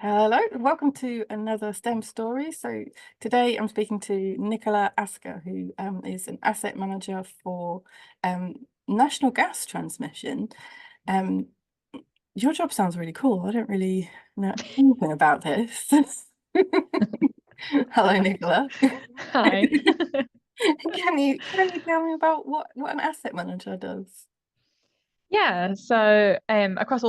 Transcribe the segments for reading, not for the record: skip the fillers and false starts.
Hello, and welcome to another STEM story. So today I'm speaking to Nicola Asker, who is an asset manager for national gas transmission. Um, your job sounds really cool. I don't really know anything about this. Hello, Nicola. Hi. Can you tell me about what an asset manager does? Yeah, so across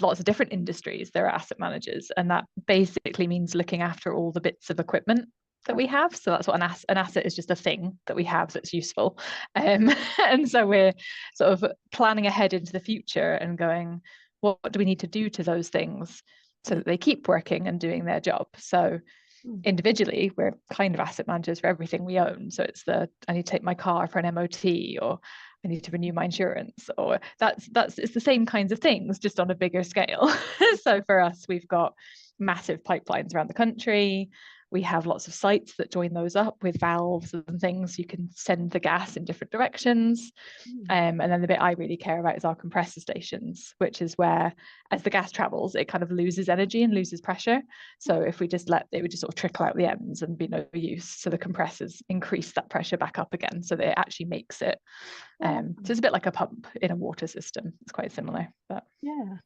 lots of different industries, there are asset managers, and that basically means looking after all the bits of equipment that we have. So that's what an asset is, just a thing that we have that's useful. And so we're sort of planning ahead into the future and going, what do we need to do to those things so that they keep working and doing their job? So individually, we're kind of asset managers for everything we own. So it's I need to take my car for an MOT, or I need to renew my insurance, or it's the same kinds of things, just on a bigger scale. So for us, we've got massive pipelines around the country. We have lots of sites that join those up with valves and things. You can send the gas in different directions. And then the bit I really care about is our compressor stations, which is where, as the gas travels, it kind of loses energy and loses pressure. So if we just let it would just sort of trickle out the ends and be no use. So the compressors increase that pressure back up again, so that it actually makes it. So it's a bit like a pump in a water system. It's quite similar, but Yeah,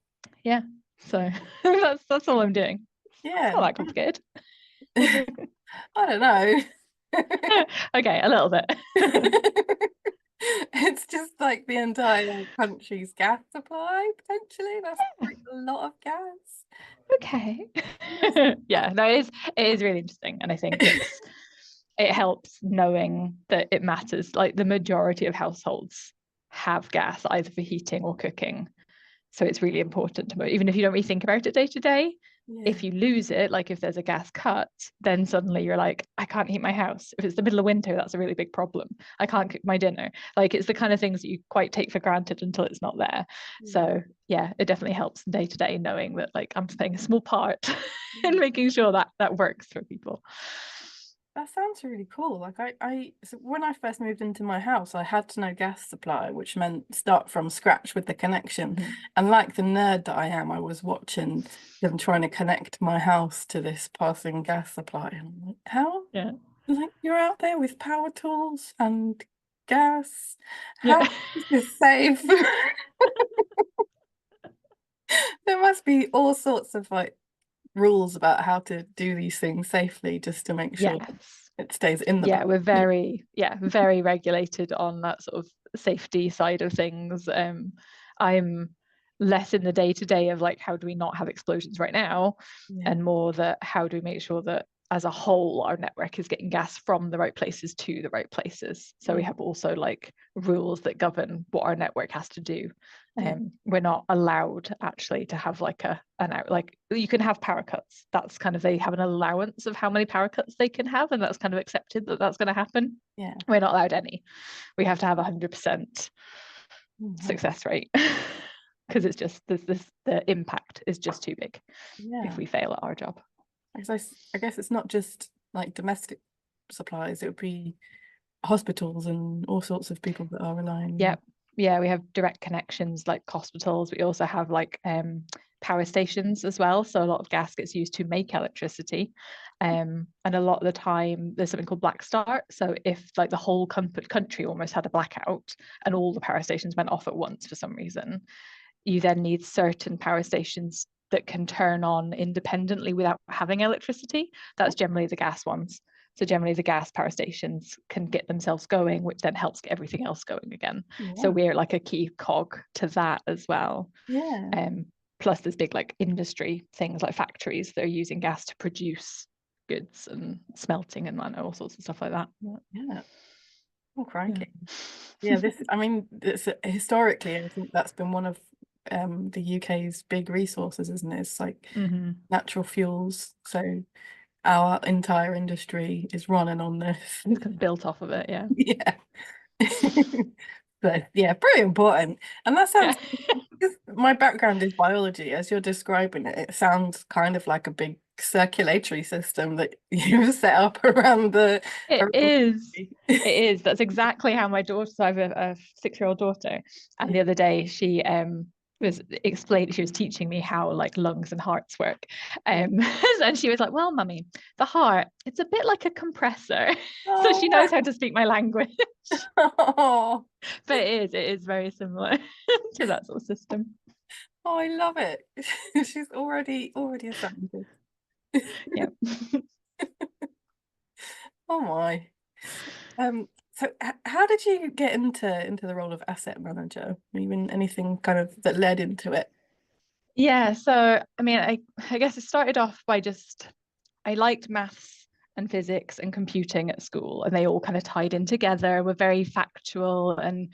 yeah. So that's all I'm doing. It's not yeah. that complicated. I don't know. Okay, a little bit. It's just like the entire country's gas supply, potentially. That's like a lot of gas. Okay. Yes. Yeah, no, it is really interesting. And I think it helps knowing that it matters. Like the majority of households have gas either for heating or cooking. So it's really important to know, even if you don't really think about it day to day. Yeah. If you lose it, like if there's a gas cut, then suddenly you're like, I can't heat my house. If it's the middle of winter, that's a really big problem. I can't cook my dinner. Like it's the kind of things that you quite take for granted until it's not there. Yeah. So yeah, it definitely helps day to day knowing that like I'm playing a small part Yeah. in making sure that that works for people. That sounds really cool. Like so when I first moved into my house, I had to know gas supply, which meant start from scratch with the connection. Mhm. And like the nerd that I am, I was watching them trying to connect my house to this passing gas supply. And I'm like, how? Yeah. Like you're out there with power tools and gas. Yeah. How is this safe? There must be all sorts of like rules about how to do these things safely just to make sure Yes. it stays in the Yeah, balance. we're very regulated on that sort of safety side of things. I'm less in the day to day of like how do we not have explosions right now, Yeah. and more that how do we make sure that as a whole our network is getting gas from the right places to the right places. So we Yeah. have also like rules that govern what our network has to do. Yeah. We're not allowed actually to have like an out, like you can have power cuts. That's kind of, they have an allowance of how many power cuts they can have, and that's kind of accepted that that's going to happen. Yeah. We're not allowed any. We have to have 100% Mhm. success rate because it's just the impact is just too big if Yeah. we fail at our job. I guess it's not just like domestic supplies, it would be hospitals and all sorts of people that are relying Yeah, on. yeah, we have direct connections like hospitals. We also have like power stations as well. So a lot of gas gets used to make electricity. And a lot of the time there's something called black start. So if like the whole country almost had a blackout and all the power stations went off at once for some reason, you then need certain power stations that can turn on independently without having electricity. That's generally the gas ones. So generally the gas power stations can get themselves going, which then helps get everything else going again. So Yeah. we're like a key cog to that as well. Yeah. Um, Plus there's big like industry things like factories that are using gas to produce goods and smelting and all sorts of stuff like that. Yeah. Oh, Yeah. crikey. Yeah, I mean, historically, I think that's been one of the UK's big resources, isn't it? It's like Mm-hmm. natural fuels. So our entire industry is running on this. It's kind of built off of it. Yeah. Yeah. But yeah, pretty important. And that Yeah. sounds, because my background is biology, as you're describing it, it sounds kind of like a big circulatory system that you've set up around the It around is. the It is. That's exactly how my daughter, so I have a 6-year-old daughter. And Yeah. the other day she was teaching me how like lungs and hearts work. Yeah. And she was like, well, mummy, the heart, it's a bit like a compressor. So she Oh, knows how to speak my language. oh, But it is very similar to that sort of system. I love it. She's already a scientist. Yeah. Oh my. So how did you get into the role of asset manager? Even anything kind of that led into it? Yeah, so I mean, I guess it started off by just I liked maths and physics and computing at school, and they all kind of tied in together, were very factual. And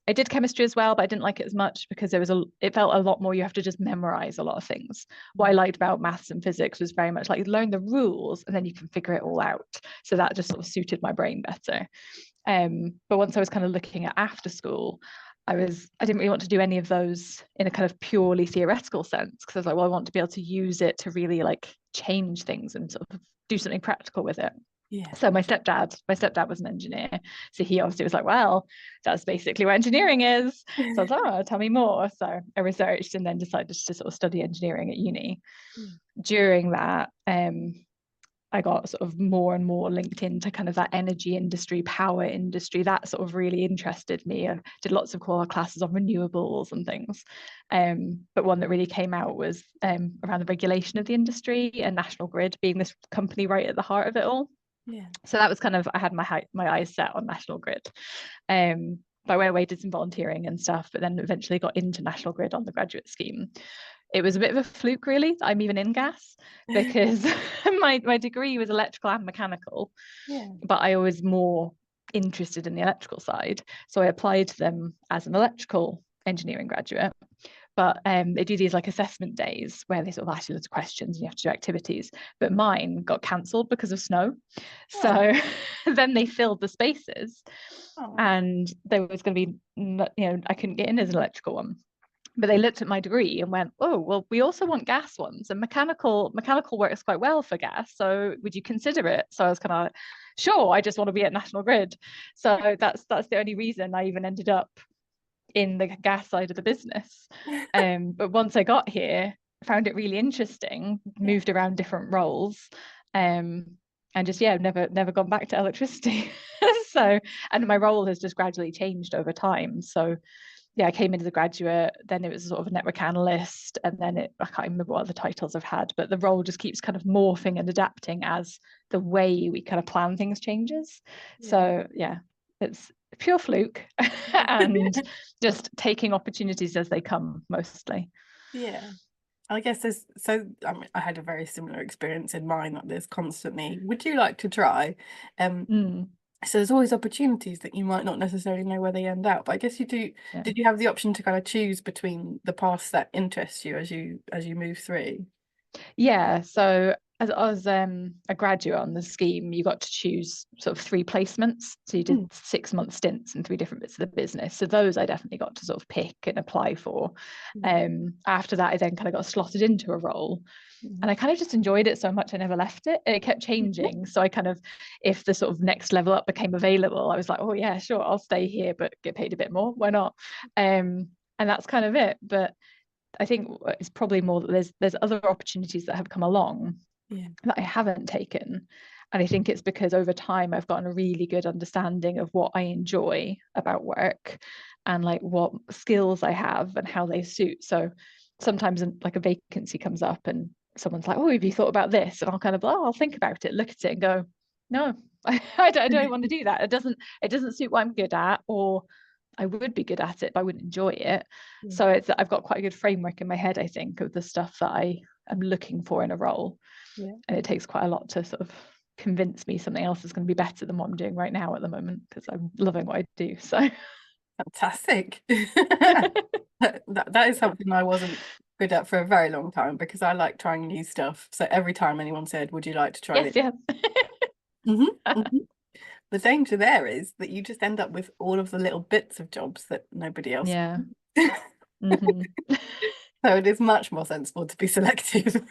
I did chemistry as well, but I didn't like it as much because it felt a lot more, you have to just memorize a lot of things. What I liked about maths and physics was very much like you learn the rules and then you can figure it all out. So that just sort of suited my brain better. But once I was kind of looking at after school, I didn't really want to do any of those in a kind of purely theoretical sense, because I was like, well, I want to be able to use it to really like change things and sort of do something practical with it. Yeah. So my stepdad was an engineer. So he obviously was like, well, that's basically what engineering is. So I was like, oh, tell me more. So I researched and then decided to sort of study engineering at uni. Yeah. During that, I got sort of more and more linked into kind of that energy industry, power industry. That sort of really interested me. I did lots of core classes on renewables and things. But one that really came out was around the regulation of the industry and National Grid being this company right at the heart of it all. Yeah. So that was kind of, I had my eyes set on National Grid. But I went away, did some volunteering and stuff, but then eventually got into National Grid on the graduate scheme. It was a bit of a fluke, really, that I'm even in gas, because my degree was electrical and mechanical, Yeah. but I was more interested in the electrical side. So I applied to them as an electrical engineering graduate. But they do these like assessment days where they sort of ask you loads of questions and you have to do activities. But mine got cancelled because of snow. Oh. So then they filled the spaces, Oh. and there was going to be, I couldn't get in as an electrical one. But they looked at my degree and went, oh, well, we also want gas ones, and mechanical works quite well for gas. So would you consider it? So I was kind of like, sure, I just want to be at National Grid. So that's the only reason I even ended up in the gas side of the business. But once I got here, I found it really interesting, Yeah. moved around different roles, and just never gone back to electricity. So, and my role has just gradually changed over time. So yeah, I came in as a graduate, then it was sort of a network analyst, and then I can't remember what other titles I've had, but the role just keeps kind of morphing and adapting as the way we kind of plan things changes. Yeah. So yeah, it's pure fluke and just taking opportunities as they come mostly. Yeah. I guess I had a very similar experience in mine, that there's constantly, would you like to try? Mm, So there's always opportunities that you might not necessarily know where they end up. But I guess you do, yeah. did you have the option to kind of choose between the paths that interest you as you move through? Yeah, so as a graduate on the scheme, you got to choose sort of 3 placements. So you did Mm. 6 month stints in 3 different bits of the business. So those I definitely got to sort of pick and apply for. Mm. After that, I then kind of got slotted into a role. Mm. And I kind of just enjoyed it so much, I never left it. It kept changing. So I kind of, if the sort of next level up became available, I was like, oh yeah, sure, I'll stay here, but get paid a bit more. Why not? And that's kind of it. But I think it's probably more that there's other opportunities that have come along Yeah. that I haven't taken. And I think it's because over time I've gotten a really good understanding of what I enjoy about work and like what skills I have and how they suit. So sometimes like a vacancy comes up and someone's like, oh, have you thought about this? And I'll kind of, oh, I'll think about it, look at it and go, no, I don't want to do that. It doesn't suit what I'm good at, or I would be good at it, but I wouldn't enjoy it. Yeah. So I've got quite a good framework in my head, I think, of the stuff that I am looking for in a role. Yeah. And it takes quite a lot to sort of convince me something else is going to be better than what I'm doing right now at the moment, because I'm loving what I do. So Fantastic. That is something I wasn't good at for a very long time, because I like trying new stuff. So every time anyone said, would you like to try yes, this? yeah. The danger there is that you just end up with all of the little bits of jobs that nobody else. Yeah. Mm-hmm. So it is much more sensible to be selective.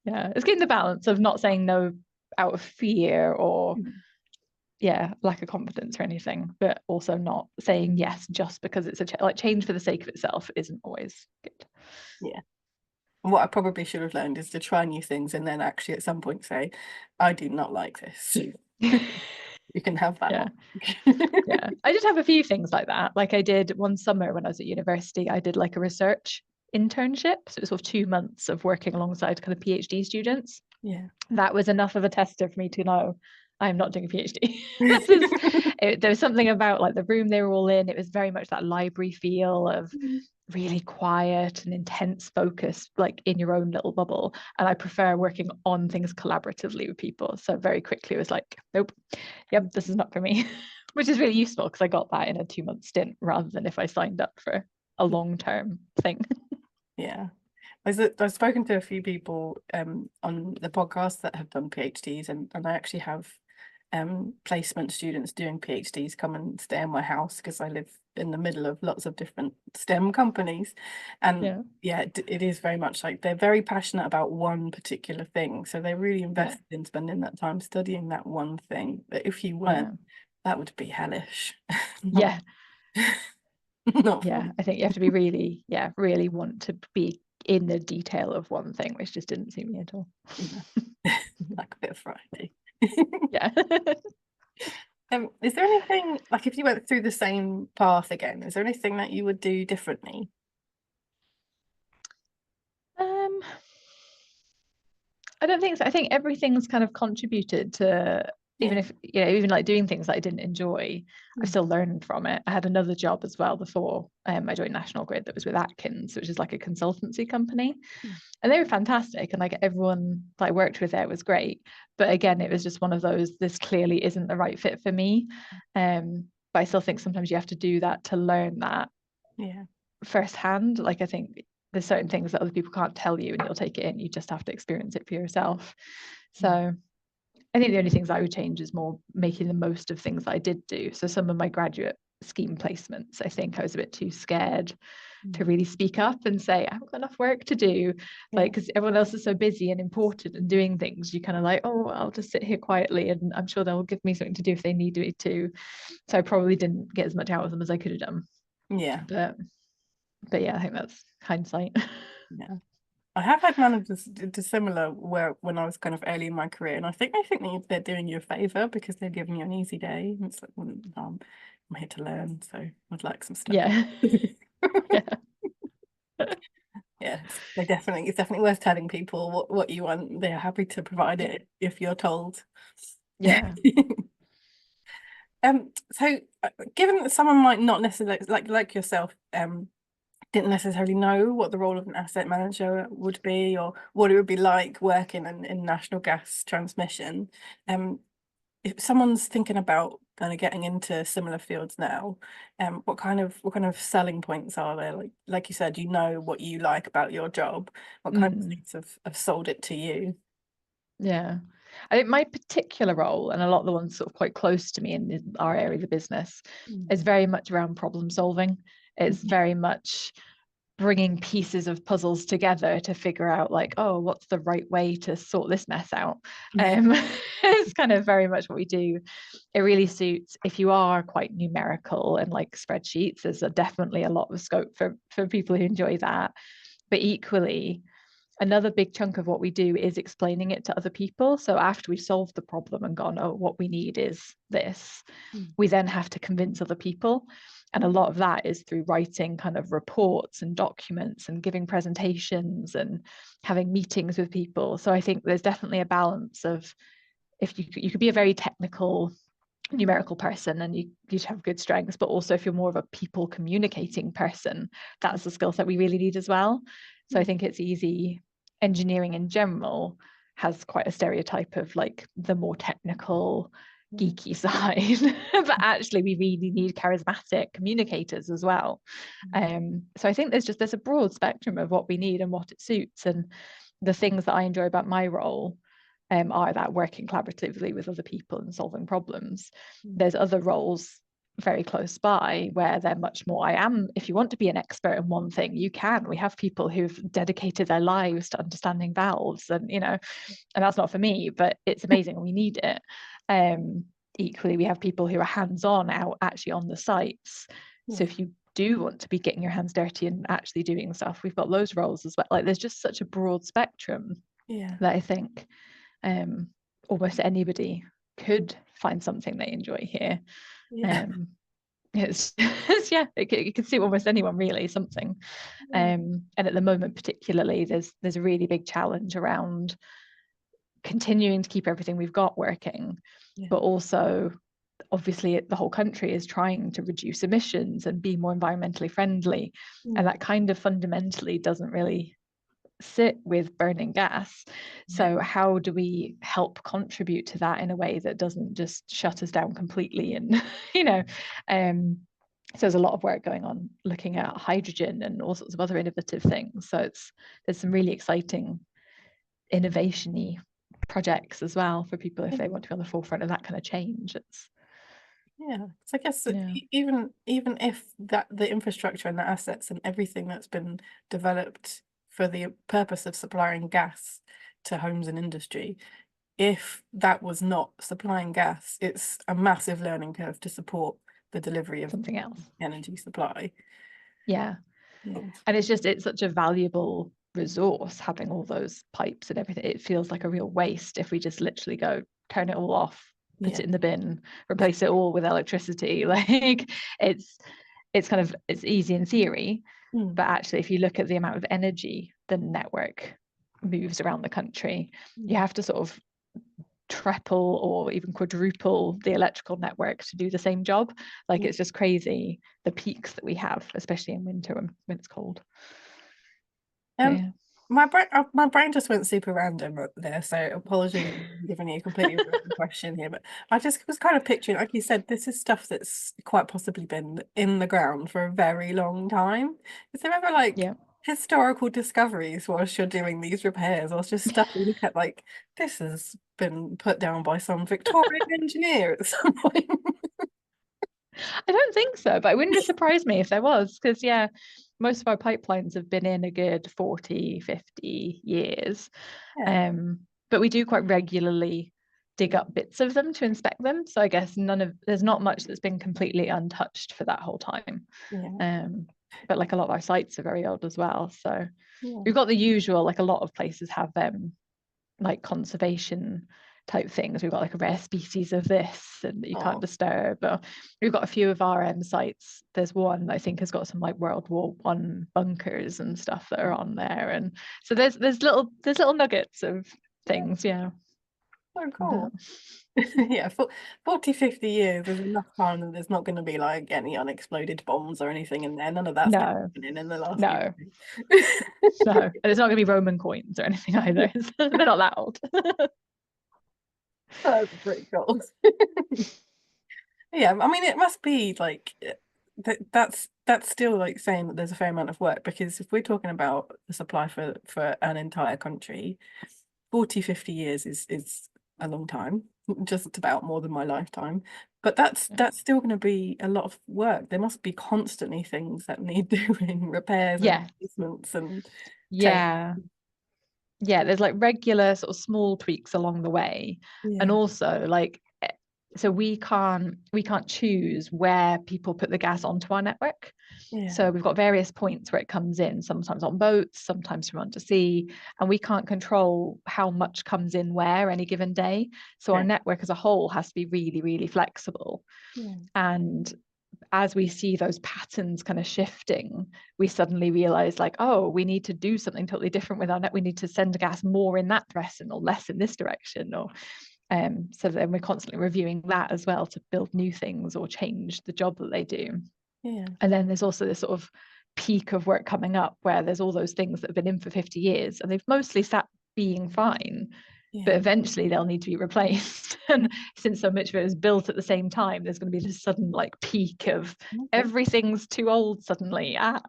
Yeah, it's getting the balance of not saying no out of fear or lack of confidence or anything, but also not saying yes just because it's like change for the sake of itself isn't always good. Yeah. What I probably should have learned is to try new things and then actually at some point say, I do not like this. You can have that Yeah. one. Yeah. I did have a few things like that. Like I did one summer when I was at university, I did like a research internship. So it was sort of 2 months of working alongside kind of PhD students. Yeah. That was enough of a tester for me to know I'm not doing a PhD. This is there was something about like the room they were all in. It was very much that library feel of really quiet and intense focus, like in your own little bubble. And I prefer working on things collaboratively with people. So very quickly it was like, nope, yep, this is not for me, which is really useful because I got that in a 2-month stint rather than if I signed up for a long-term thing. Yeah. I've spoken to a few people on the podcast that have done PhDs, and I actually have placement students doing PhDs come and stay in my house because I live in the middle of lots of different STEM companies. And Yeah. it is very much like they're very passionate about one particular thing. So they're really invested in spending that time studying that one thing. But if you weren't, that would be hellish. Not, Yeah. not Yeah. fun. I think you have to be really, really want to be in the detail of one thing, which just didn't suit me at all. Yeah. Like a bit of Friday. Yeah. Is there anything, like if you went through the same path again, is there anything that you would do differently? I don't think so. I think everything's kind of contributed to, even Yeah. if, even like doing things that I didn't enjoy, I've still learned from it. I had another job as well before I joined National Grid that was with Atkins, which is like a consultancy company. And they were fantastic. And like everyone that I worked with there was great. But again, it was just one of those, this clearly isn't the right fit for me. But I still think sometimes you have to do that to learn that firsthand. Like I think there's certain things that other people can't tell you and you'll take it in. You just have to experience it for yourself. So I think the only things I would change is more making the most of things that I did do. So some of my graduate scheme placements, I think I was a bit too scared to really speak up and say, I haven't got enough work to do. Like, because everyone else is so busy and important and doing things, you kind of like, oh, I'll just sit here quietly and I'm sure they'll give me something to do if they need me to. So I probably didn't get as much out of them as I could have done. Yeah. But yeah, I think that's hindsight. Yeah. I have had managers do similar where when I was kind of early in my career, and I think they think they're doing you a favor because they're giving you an easy day. And it's like, well, I'm here to learn, so I'd like some stuff. Yeah. Yeah. Yeah, it's definitely worth telling people what you want. They're happy to provide it if you're told. Yeah. So given that someone might not necessarily like yourself, didn't necessarily know what the role of an asset manager would be or what it would be like working in national gas transmission. If someone's thinking about kind of getting into similar fields now, what kind of selling points are there? Like you said, you know what you like about your job. What kind of things have sold it to you? Yeah. I think my particular role, and a lot of the ones sort of quite close to me in our area of the business, is very much around problem solving. It's very much bringing pieces of puzzles together to figure out like, oh, what's the right way to sort this mess out? It's kind of very much what we do. It really suits if you are quite numerical and like spreadsheets. There's definitely a lot of scope for people who enjoy that. But equally, another big chunk of what we do is explaining it to other people. So after we've solved the problem and gone, oh, what we need is this, we then have to convince other people. And a lot of that is through writing kind of reports and documents and giving presentations and having meetings with people. So I think there's definitely a balance of, if you could be a very technical numerical person and you have good strengths, but also if you're more of a people communicating person, that's the skill set we really need as well. So I think it's easy. Engineering in general has quite a stereotype of like the more technical geeky side, but actually we really need charismatic communicators as well. So I think there's a broad spectrum of what we need and what it suits. And the things that I enjoy about my role are that working collaboratively with other people and solving problems. There's other roles very close by where they're much more, if you want to be an expert in one thing, you can. We have people who've dedicated their lives to understanding valves and that's not for me, but it's amazing. We need it. equally, we have people who are hands-on out actually on the sites. So Yeah. if you do want to be getting your hands dirty and actually doing stuff, we've got those roles as well. Like there's just such a broad spectrum Yeah. that I think almost anybody could find something they enjoy here. Yeah. It's yeah, it can suit almost anyone really, something. Yeah. And at the moment particularly, there's a really big challenge around continuing to keep everything we've got working, Yeah. but also obviously the whole country is trying to reduce emissions and be more environmentally friendly, and Mm. that kind of fundamentally doesn't really sit with burning gas. Yeah. So how do we help contribute to that in a way that doesn't just shut us down completely? And you know, so there's a lot of work going on looking at hydrogen and all sorts of other innovative things. So there's some really exciting innovation-y projects as well for people if they want to be on the forefront of that kind of change. It's Yeah, so I guess that yeah, even if that the infrastructure and the assets and everything that's been developed for the purpose of supplying gas to homes and industry, if that was not supplying gas, it's a massive learning curve to support the delivery of something else. energy supply. Yeah. Yeah. And it's such a valuable resource having all those pipes and everything. It feels like a real waste if we just literally go turn it all off, put Yeah. it in the bin, replace it all with electricity. Like it's kind of it's easy in theory, Mm. but actually if you look at the amount of energy the network moves around the country, you Mm. have to sort of triple or even quadruple the electrical network to do the same job. Like Yeah. it's just crazy the peaks that we have, especially in winter when it's cold. But Um, yeah. my brain just went super random there, so apologies for giving you a completely random question here, but I just was kind of picturing, like you said, this is stuff that's quite possibly been in the ground for a very long time. Is there ever like Yeah. historical discoveries whilst you're doing these repairs, or just stuff you look at like this has been put down by some Victorian engineer at some point? I don't think so, but it wouldn't surprise me if there was, because yeah, most of our pipelines have been in a good 40, 50 years. Yeah, But we do quite regularly dig up bits of them to inspect them. So I guess there's not much that's been completely untouched for that whole time. yeah, But like a lot of our sites are very old as well. So yeah. we've got the usual, like a lot of places have like conservation type things. We've got like a rare species of this and that you can't Oh, disturb. But we've got a few of our sites. There's one that I think has got some like World War I bunkers and stuff that are on there. And so there's little nuggets of yeah, things, yeah. so But cool. Yeah, for 40, 50 years is enough time that there's not going to be like any unexploded bombs or anything in there. None of that's been no, happening in the last few no, years. no. And it's not gonna be Roman coins or anything either. They're not that old. That's pretty cool. Yeah, I mean, it must be like that's still like saying that there's a fair amount of work, because if we're talking about the supply for an entire country, 40, 50 years is a long time, just about more than my lifetime. But that's still going to be a lot of work. There must be constantly things that need doing, repairs and Yeah, replacements and change. yeah. Yeah, there's like regular sort of small tweaks along the way. And Yeah, also like so we can't choose where people put the gas onto our network. yeah, So we've got various points where it comes in, sometimes on boats, sometimes from undersea, and we can't control how much comes in where any given day. So our yeah, network as a whole has to be really, really flexible. yeah, And as we see those patterns kind of shifting, we suddenly realize like, oh, we need to do something totally different with our net. We need to send gas more in that direction or less in this direction. Or so then we're constantly reviewing that as well to build new things or change the job that they do. yeah, And then there's also this sort of peak of work coming up where there's all those things that have been in for 50 years and they've mostly sat being fine, but yeah. eventually they'll need to be replaced. And since so much of it was built at the same time, there's going to be this sudden like peak of Okay. everything's too old suddenly. Oh,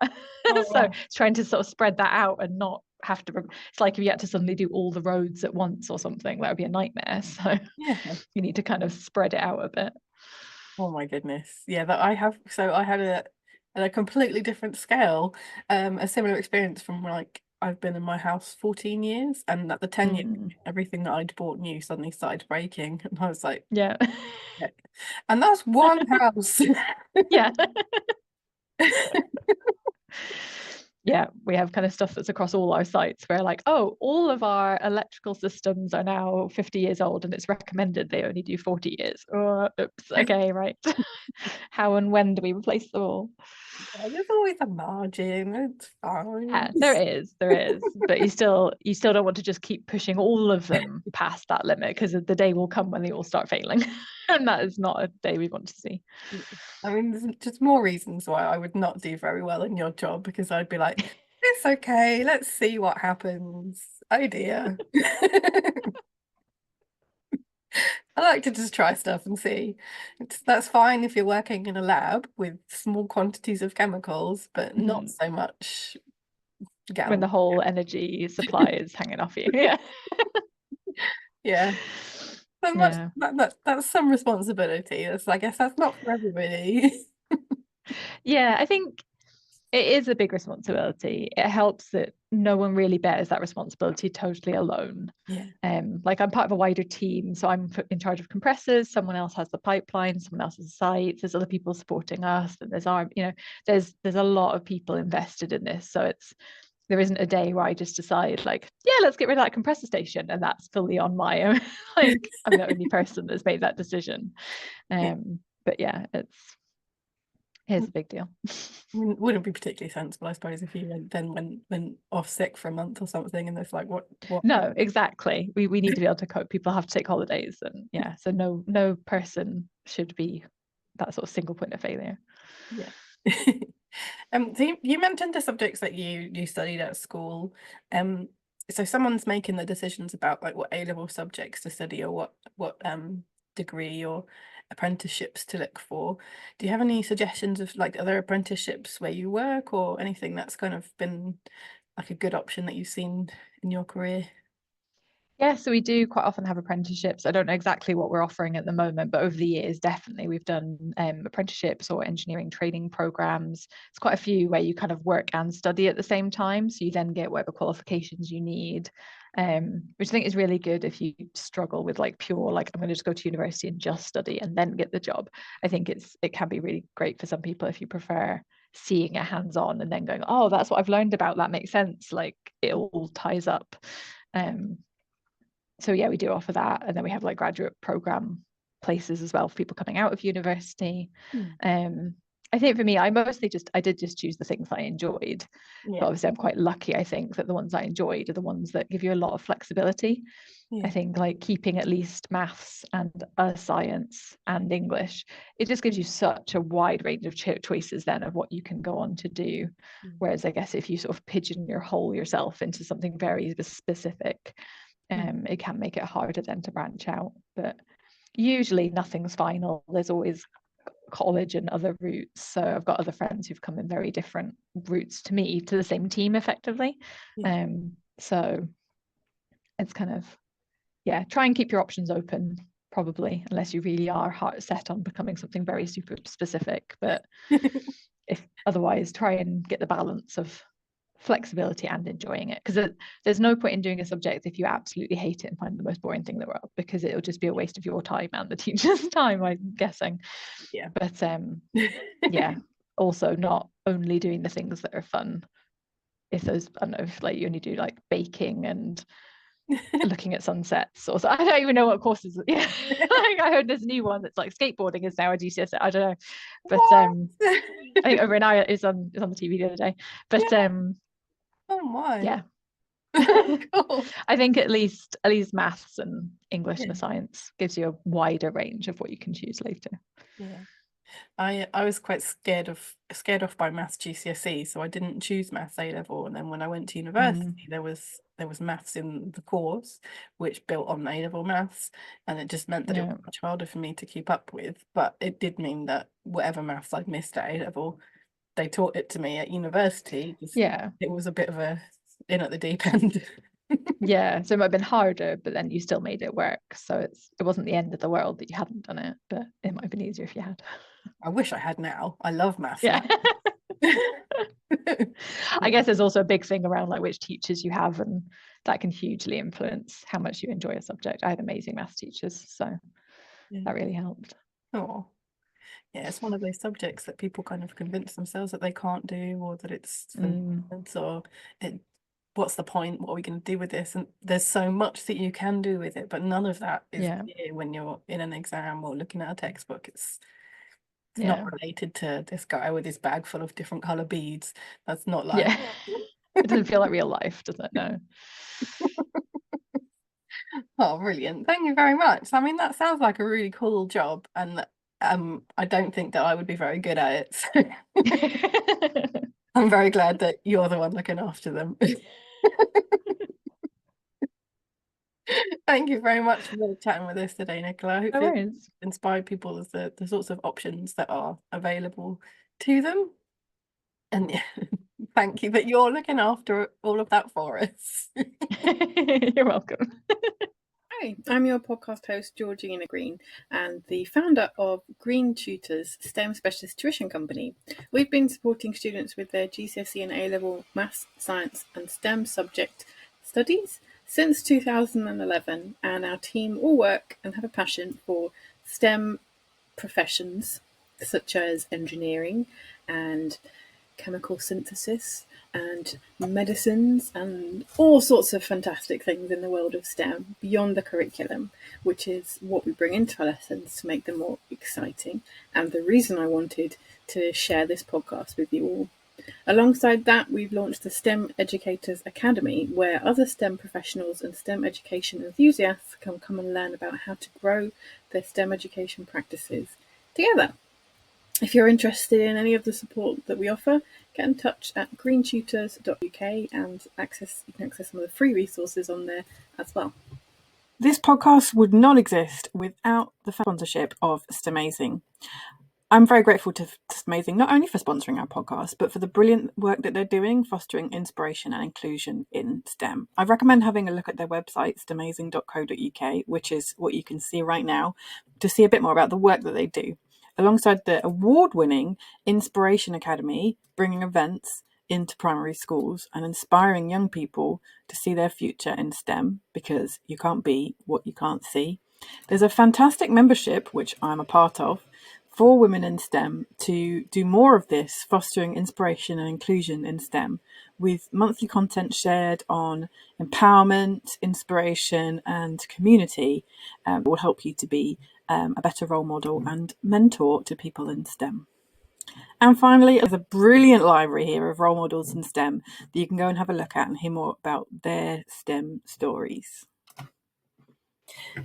So wow. it's trying to sort of spread that out and not have to. It's like if you had to suddenly do all the roads at once or something, that would be a nightmare. So Yeah. you need to kind of spread it out a bit. Oh my goodness. Yeah, that I have, so I had a at a completely different scale, a similar experience from like I've been in my house 14 years, and at the 10 years, Mm. everything that I'd bought new suddenly started breaking, and I was like, Yeah. "Okay." And that's one house. Yeah. Yeah, we have kind of stuff that's across all our sites where like, oh, all of our electrical systems are now 50 years old and it's recommended they only do 40 years. Oh, oops, okay, right. How and when do we replace them all? There's always a margin. It's Yeah, fine. there is, but you still don't want to just keep pushing all of them past that limit, because the day will come when they all start failing, and that is not a day we want to see. I mean, there's just more reasons why I would not do very well in your job, because I'd be like, it's okay, let's see what happens. Oh dear. I like to just try stuff and see. That's fine if you're working in a lab with small quantities of chemicals, but not Mhm. so much When the gallons. whole energy supply is hanging off you. Yeah. Yeah. So much Yeah. that's some responsibility. I guess that's not for everybody. Yeah, I think it is a big responsibility. It helps that no one really bears that responsibility totally alone. Yeah. Like I'm part of a wider team, so I'm in charge of compressors. Someone else has the pipeline. Someone else has the site. There's other people supporting us, and there's a lot of people invested in this. So there isn't a day where I just decide like, yeah, let's get rid of that compressor station, and that's fully on my own. Like I'm the only person that's made that decision. Yeah. But yeah, it's a big deal. Wouldn't be particularly sensible, I suppose, if you went off sick for a month or something, and it's like, what? No, exactly. We need to be able to cope. People have to take holidays, and yeah, so no person should be that sort of single point of failure. Yeah. So you mentioned the subjects that you studied at school. Um, so someone's making the decisions about like what A-level subjects to study, or what degree or apprenticeships to look for. Do you have any suggestions of like other apprenticeships where you work, or anything that's kind of been like a good option that you've seen in your career? Yeah, so we do quite often have apprenticeships. I don't know exactly what we're offering at the moment, but over the years, definitely we've done apprenticeships or engineering training programs. It's quite a few where you kind of work and study at the same time. So you then get whatever qualifications you need, which I think is really good if you struggle with like pure, like I'm going to just go to university and just study and then get the job. I think it can be really great for some people if you prefer seeing it hands-on and then going, oh, that's what I've learned about. That makes sense. Like it all ties up. Um, so yeah, we do offer that, and then we have like graduate program places as well for people coming out of university. Hmm. I think for me, I did just choose the things I enjoyed, but Yeah. obviously I'm quite lucky. I think that the ones I enjoyed are the ones that give you a lot of flexibility. I Yeah. think like keeping at least maths and science and English, it just gives you such a wide range of choices then of what you can go on to do. Whereas I guess if you sort of pigeonhole yourself into something very specific, it can make it harder then to branch out. But usually nothing's final. There's always college and other routes. So I've got other friends who've come in very different routes to me, to the same team effectively. Yeah. So it's kind of, yeah, try and keep your options open, probably, unless you really are hard set on becoming something very super specific. But if otherwise, try and get the balance of flexibility and enjoying it, because there's no point in doing a subject if you absolutely hate it and find the most boring thing in the world, because it'll just be a waste of your time and the teacher's time, I'm guessing. Yeah. But yeah, also not only doing the things that are fun. If there's, I don't know, if like you only do like baking and looking at sunsets, or so, I don't even know what courses. Yeah, like I heard there's a new one that's like skateboarding is now a GCSE. I don't know, but What? I think over in Ireland is on the TV the other day. But Yeah. Oh my. yeah, Cool. I think at least maths and English Yeah. and science gives you a wider range of what you can choose later. Yeah. I was quite scared off by maths GCSE, so I didn't choose maths A level. And then when I went to university, there was maths in the course, which built on A level maths, and it just meant that it Yeah, was much harder for me to keep up with. But it did mean that whatever maths I'd missed at A level, they taught it to me at university. Just yeah, it was a bit of a in at the deep end. yeah. So it might have been harder, but then you still made it work. So it wasn't the end of the world that you hadn't done it, but it might have been easier if you had. I wish I had now. I love maths Yeah. now. I guess there's also a big thing around like which teachers you have, and that can hugely influence how much you enjoy a subject. I had amazing maths teachers, so that really helped. Oh, yeah, it's one of those subjects that people kind of convince themselves that they can't do, or that it's for nerds, or what's the point? What are we going to do with this? And there's so much that you can do with it, but none of that is clear when you're in an exam or looking at a textbook. It's not related to this guy with his bag full of different color beads. That's not like it doesn't feel like real life, does it? No. Oh, brilliant. Thank you very much. I mean, that sounds like a really cool job, and I don't think that I would be very good at it. So I'm very glad that you're the one looking after them. Thank you very much for chatting with us today, Nicola. Hopefully it inspired people as the sorts of options that are available to them. And yeah, thank you that you're looking after all of that for us. You're welcome. Hi, I'm your podcast host, Georgina Green, and the founder of Green Tutors STEM Specialist Tuition Company. We've been supporting students with their GCSE and A-level maths, science and STEM subject studies since 2011, and our team all work and have a passion for STEM professions such as engineering and chemical synthesis and medicines and all sorts of fantastic things in the world of STEM beyond the curriculum, which is what we bring into our lessons to make them more exciting, and the reason I wanted to share this podcast with you all. Alongside that, we've launched the STEM Educators Academy, where other STEM professionals and STEM education enthusiasts can come and learn about how to grow their STEM education practices together. If you're interested in any of the support that we offer, get in touch at greentutors.uk and you can access some of the free resources on there as well. This podcast would not exist without the sponsorship of STEMazing. I'm very grateful to STEMazing, not only for sponsoring our podcast, but for the brilliant work that they're doing, fostering inspiration and inclusion in STEM. I recommend having a look at their website, stemazing.co.uk, which is what you can see right now, to see a bit more about the work that they do. Alongside the award-winning Inspiration Academy, bringing events into primary schools and inspiring young people to see their future in STEM, because you can't be what you can't see. There's a fantastic membership, which I'm a part of, for women in STEM to do more of this, fostering inspiration and inclusion in STEM, with monthly content shared on empowerment, inspiration and community. Will help you to be a better role model and mentor to people in STEM. And finally, there's a brilliant library here of role models in STEM that you can go and have a look at and hear more about their STEM stories.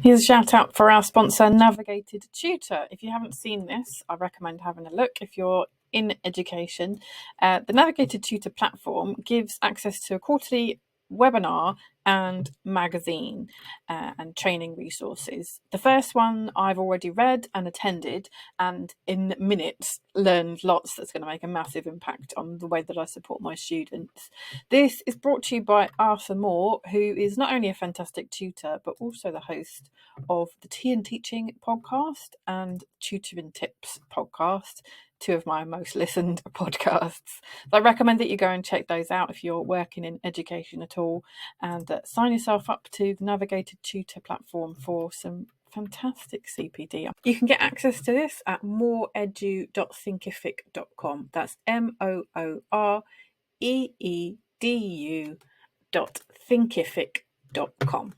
Here's a shout out for our sponsor, Navigated Tutor. If you haven't seen this, I recommend having a look if you're in education. The Navigated Tutor platform gives access to a quarterly webinar and magazine and training resources. The first one I've already read and attended, and in minutes learned lots that's going to make a massive impact on the way that I support my students. This is brought to you by Arthur Moore, who is not only a fantastic tutor but also the host of the Tea and Teaching podcast and Tutoring Tips podcast, two of my most listened podcasts. So I recommend that you go and check those out if you're working in education at all, and sign yourself up to the Navigated Tutor platform for some fantastic CPD. You can get access to this at mooreedu.thinkific.com. That's mooreedu.thinkific.com.